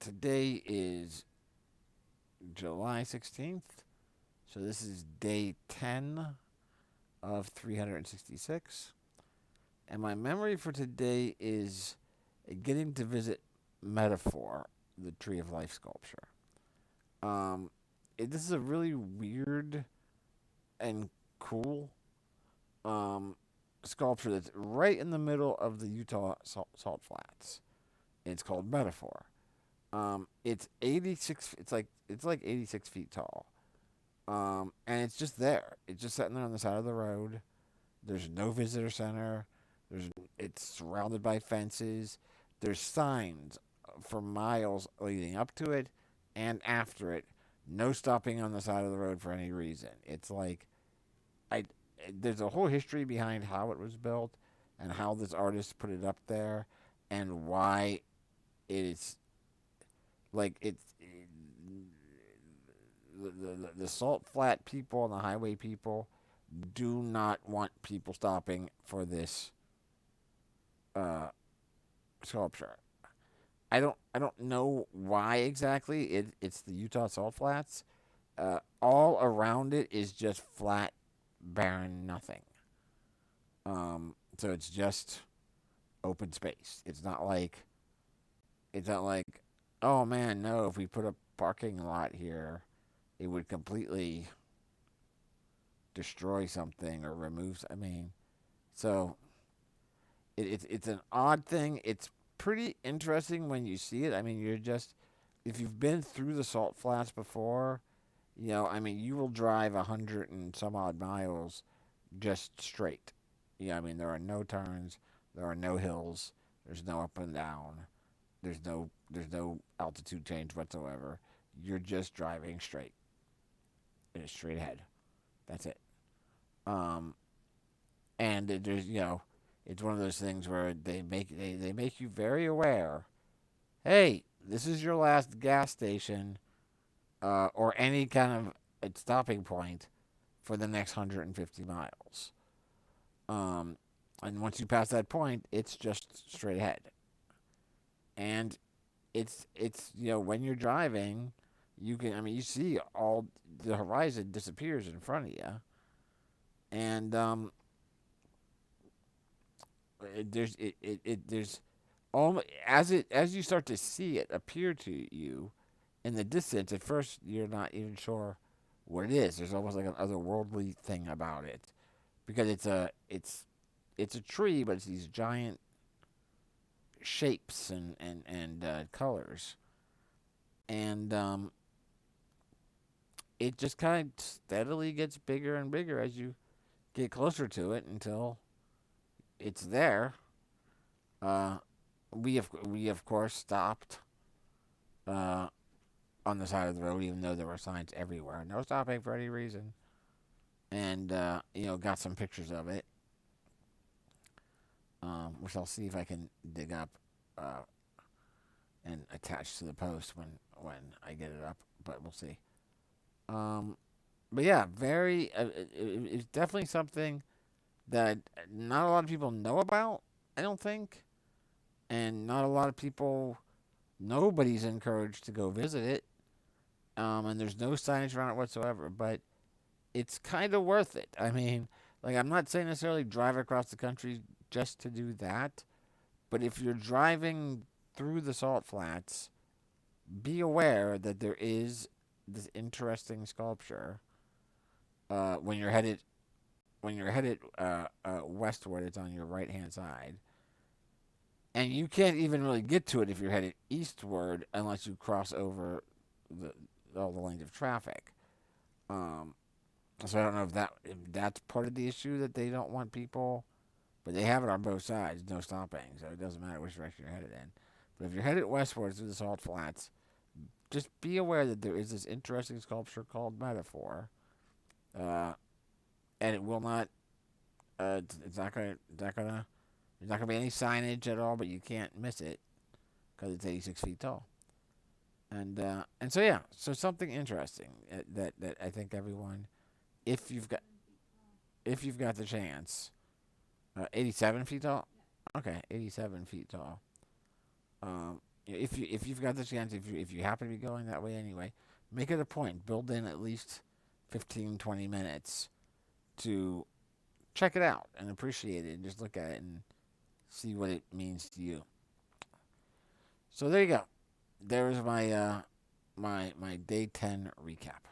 Today is July 16th. So this is day 10 of 366. And my memory for today is getting to visit Metaphor, the Tree of Life sculpture. Um, this is a really weird and cool um, sculpture that's right in the middle of the Utah salt flats. It's called Metaphor. It's 86. It's like 86 feet tall. And it's just there. It's just sitting there on the side of the road. There's no visitor center. There's It's surrounded by fences. There's signs for miles leading up to it and after it. No stopping on the side of the road for any reason. It's like I there's a whole history behind how it was built and how this artist put it up there and why it's like it's the salt flat people and the highway people do not want people stopping for this uh, sculpture. I don't know why exactly. It's the Utah Salt Flats. All around it is just flat, barren nothing. So it's just open space. It's not like oh man, no, if we put a parking lot here, it would completely destroy something or remove. I mean, so it's an odd thing. It's pretty interesting when you see it. I mean, you're just if you've been through the salt flats before, I mean, you will drive 100 and some odd miles just straight. I mean, there are no turns, there are no hills, there's no up and down, there's no altitude change whatsoever. You're just driving straight, straight ahead. That's it. Um, and it's one of those things where they make you very aware. Hey, this is your last gas station, or any kind of stopping point for the next 150 miles. Um, and once you pass that point, it's just straight ahead. And it's when you're driving, you see all the horizon disappears in front of you, and there's almost as you start to see it appear to you in the distance. At first, you're not even sure what it is. There's almost like an otherworldly thing about it because it's a tree, but it's these giant shapes and colors, and it just kind of steadily gets bigger and bigger as you get closer to it until it's there. Uh, we of course stopped uh, on the side of the road, even though there were signs everywhere, no stopping for any reason, and got some pictures of it, which I'll see if I can dig up uh, and attach to the post when I get it up, but we'll see. Um, but yeah, very. It's definitely something that not a lot of people know about. I don't think, and not a lot of people. Nobody's encouraged to go visit it. And there's no signage around it whatsoever. But it's kind of worth it. I mean, like I'm not saying necessarily drive across the country just to do that, but if you're driving through the salt flats, be aware that there is this interesting sculpture. When you're headed westward, it's on your right hand side, and you can't even really get to it if you're headed eastward unless you cross over the all the lanes of traffic. Um, so I don't know if that's part of the issue that they don't want people, but they have it on both sides, no stopping, so it doesn't matter which direction you're headed in. But if you're headed westward through the salt flats, just be aware that there is this interesting sculpture called Metaphor, uh, and it will not. It's not gonna. It's not gonna. There's not gonna be any signage at all, but you can't miss it because it's 86 feet tall. And so yeah, so something interesting that I think everyone, if you've got if you've got the chance, 87 feet tall. Okay, 87 feet tall. if you've got the chance, if you happen to be going that way anyway, make it a point. Build in at least 15, 20 minutes to check it out and appreciate it and just look at it and see what it means to you. So there you go. There's my my day 10 recap.